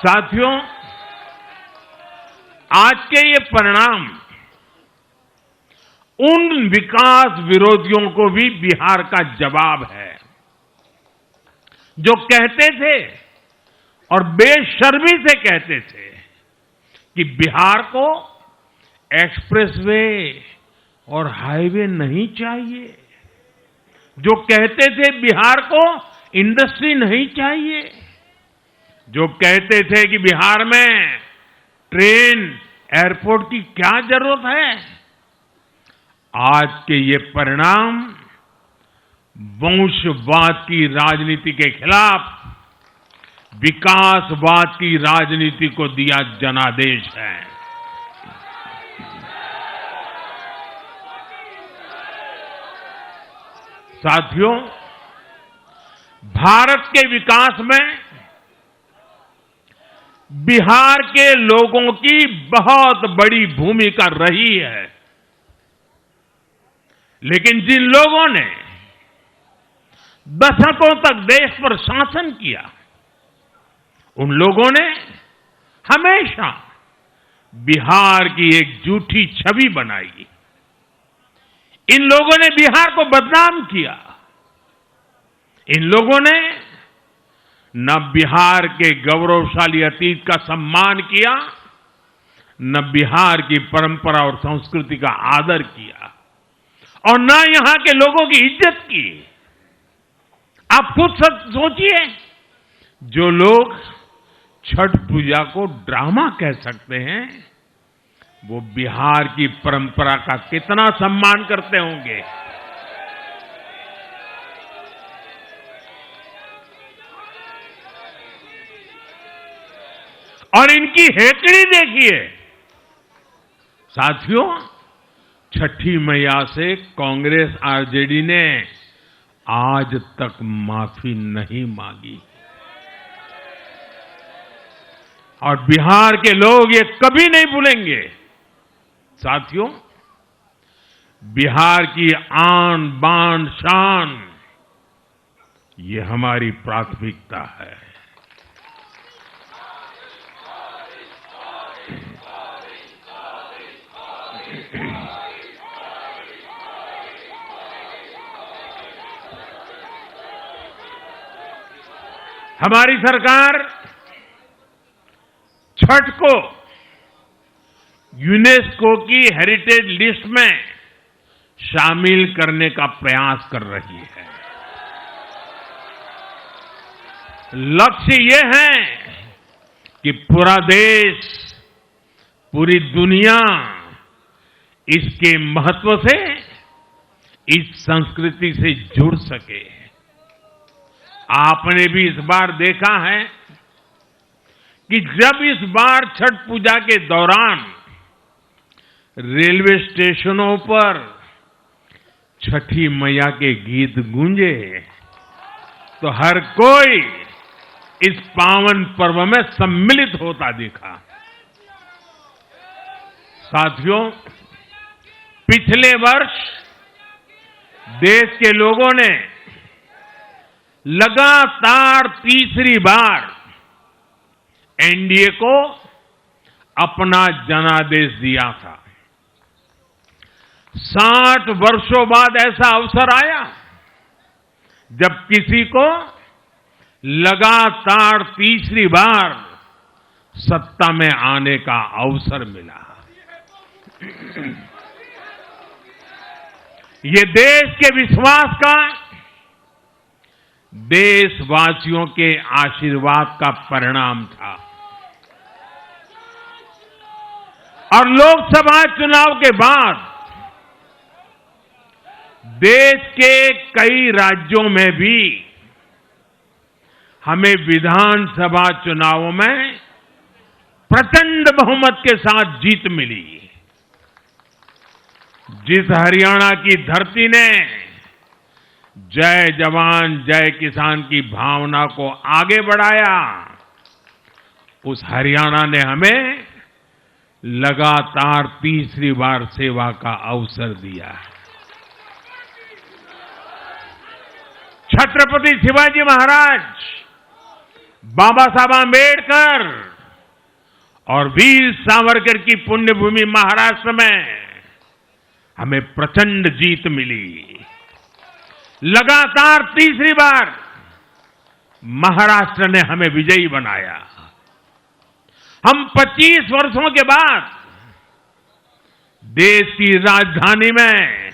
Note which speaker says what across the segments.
Speaker 1: साथियों, आज के ये परिणाम उन विकास विरोधियों को भी बिहार का जवाब है जो कहते थे और बेशर्मी से कहते थे कि बिहार को एक्सप्रेसवे और हाईवे नहीं चाहिए, जो कहते थे बिहार को इंडस्ट्री नहीं चाहिए, जो कहते थे कि बिहार में ट्रेन एयरपोर्ट की क्या जरूरत है। आज के ये परिणाम वंशवाद की राजनीति के खिलाफ विकासवाद की राजनीति को दिया जनादेश है। साथियों, भारत के विकास में बिहार के लोगों की बहुत बड़ी भूमिका रही है, लेकिन जिन लोगों ने दशकों तक देश पर शासन किया, उन लोगों ने हमेशा बिहार की एक झूठी छवि बनाई। इन लोगों ने बिहार को बदनाम किया। इन लोगों ने न बिहार के गौरवशाली अतीत का सम्मान किया, न बिहार की परंपरा और संस्कृति का आदर किया, और न यहां के लोगों की इज्जत की। आप खुद सोचिए, जो लोग छठ पूजा को ड्रामा कह सकते हैं, वो बिहार की परंपरा का कितना सम्मान करते होंगे। और इनकी हेकड़ी देखिए। साथियों, छठी मैया से कांग्रेस आरजेडी ने आज तक माफी नहीं मांगी, और बिहार के लोग ये कभी नहीं भूलेंगे। साथियों, बिहार की आन बान शान, ये हमारी प्राथमिकता है। हमारी सरकार छठ को यूनेस्को की हेरिटेज लिस्ट में शामिल करने का प्रयास कर रही है। लक्ष्य ये है कि पूरा देश, पूरी दुनिया इसके महत्व से, इस संस्कृति से जुड़ सके। आपने भी इस बार देखा है कि जब इस बार छठ पूजा के दौरान रेलवे स्टेशनों पर छठी मैया के गीत गूंजे, तो हर कोई इस पावन पर्व में सम्मिलित होता दिखा। साथियों, पिछले वर्ष देश के लोगों ने लगातार तीसरी बार एनडीए को अपना जनादेश दिया था। 60 वर्षों बाद ऐसा अवसर आया जब किसी को लगातार तीसरी बार सत्ता में आने का अवसर मिला। ये देश के विश्वास का, देशवासियों के आशीर्वाद का परिणाम था। और लोकसभा चुनाव के बाद देश के कई राज्यों में भी हमें विधानसभा चुनावों में प्रचंड बहुमत के साथ जीत मिली। जिस हरियाणा की धरती ने जय जवान जय किसान की भावना को आगे बढ़ाया, उस हरियाणा ने हमें लगातार तीसरी बार सेवा का अवसर दिया। छत्रपति शिवाजी महाराज, बाबा साहब आंबेडकर, और वीर सावरकर की पुण्यभूमि महाराष्ट्र में हमें प्रचंड जीत मिली। लगातार तीसरी बार महाराष्ट्र ने हमें विजयी बनाया। हम 25 वर्षों के बाद देश की राजधानी में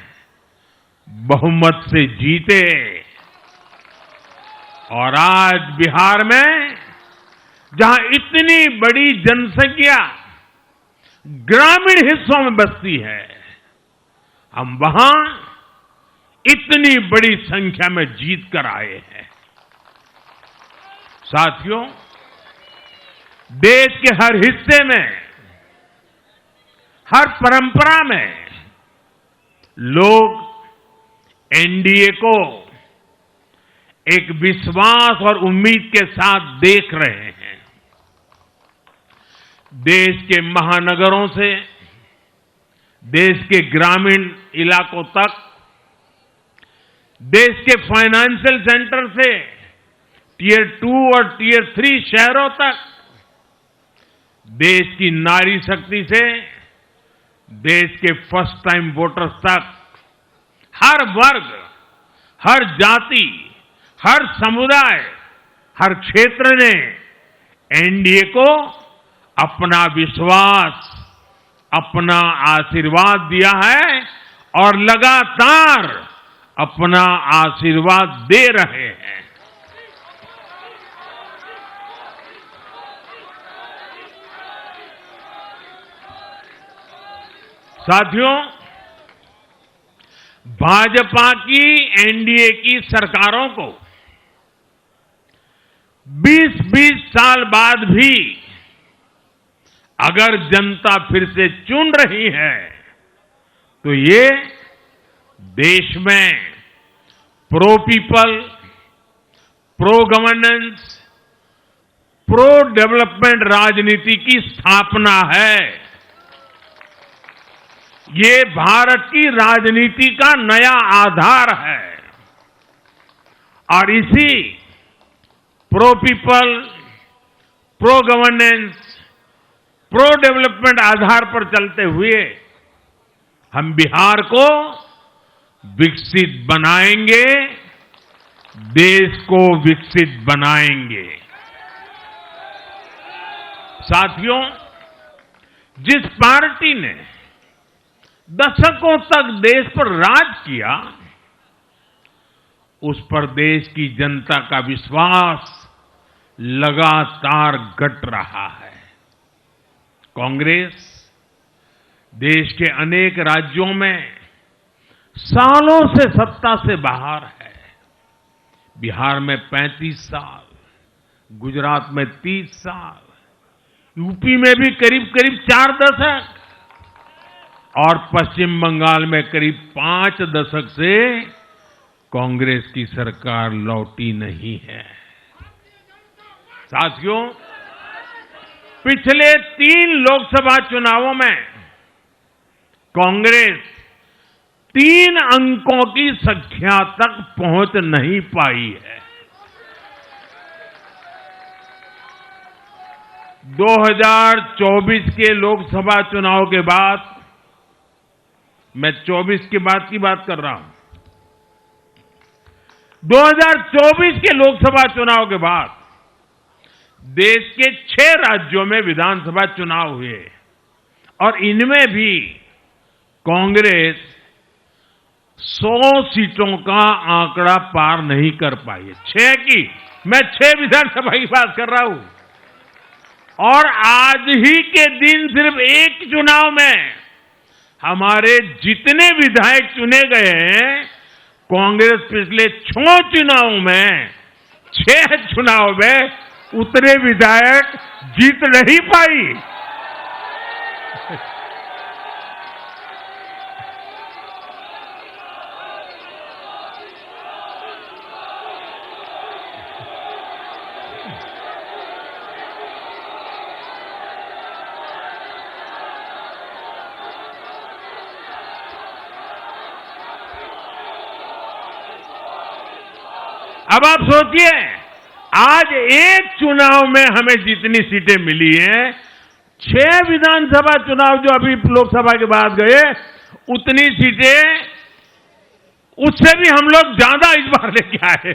Speaker 1: बहुमत से जीते और आज बिहार में जहां इतनी बड़ी जनसंख्या ग्रामीण हिस्सों में बसती है, हम वहां इतनी बड़ी संख्या में जीत कर आए हैं। साथियों, देश के हर हिस्से में, हर परंपरा में लोग एनडीए को एक विश्वास और उम्मीद के साथ देख रहे हैं। देश के महानगरों से देश के ग्रामीण इलाकों तक, देश के फाइनेंशियल सेंटर से टियर 2 और टियर 3 शहरों तक, देश की नारी शक्ति से देश के फर्स्ट टाइम वोटर्स तक, हर वर्ग, हर जाति, हर समुदाय, हर क्षेत्र ने एनडीए को अपना विश्वास, अपना आशीर्वाद दिया है और लगातार अपना आशीर्वाद दे रहे हैं। साथियों, भाजपा की एनडीए की सरकारों को 20-20 साल बाद भी अगर जनता फिर से चुन रही है तो ये देश में pro people, pro governance, pro development राजनीति की स्थापना है। ये भारत की राजनीति का नया आधार है और इसी pro people, pro governance, pro development आधार पर चलते हुए हम बिहार को विकसित बनाएंगे, देश को विकसित बनाएंगे। साथियों, जिस पार्टी ने दशकों तक देश पर राज किया, उस पर देश की जनता का विश्वास लगातार घट रहा है। कांग्रेस देश के अनेक राज्यों में सालों से सत्ता से बाहर है। बिहार में 35 साल, गुजरात में 30 साल, यूपी में भी करीब 4 दशक और पश्चिम बंगाल में करीब 5 दशक से कांग्रेस की सरकार लौटी नहीं है। साथियों, पिछले 3 लोकसभा चुनावों में कांग्रेस 3 अंकों की संख्या तक पहुंच नहीं पाई है। 2024 के लोकसभा चुनाव के बाद, मैं 24 के बाद की बात कर रहा हूं, 2024 के लोकसभा चुनाव के बाद देश के 6 राज्यों में विधानसभा चुनाव हुए और इनमें भी कांग्रेस 100 सीटों का आंकड़ा पार नहीं कर पाई है। 6 की, मैं 6 विधानसभा की बात कर रहा हूं। और आज ही के दिन सिर्फ एक चुनाव में हमारे जितने विधायक चुने गए हैं, कांग्रेस पिछले 6 चुनावों में, 6 चुनाव में उतने विधायक जीत नहीं पाई। अब आप सोचिए, आज एक चुनाव में हमें जितनी सीटें मिली हैं, 6 विधानसभा चुनाव जो अभी लोकसभा के बाद गए, उतनी सीटें उससे भी हम लोग ज्यादा इस बार लेके आए।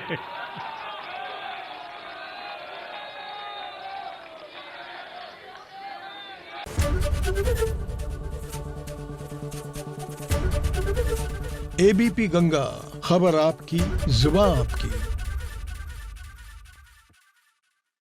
Speaker 2: एबीपी गंगा, खबर आपकी, जुबान आपकी।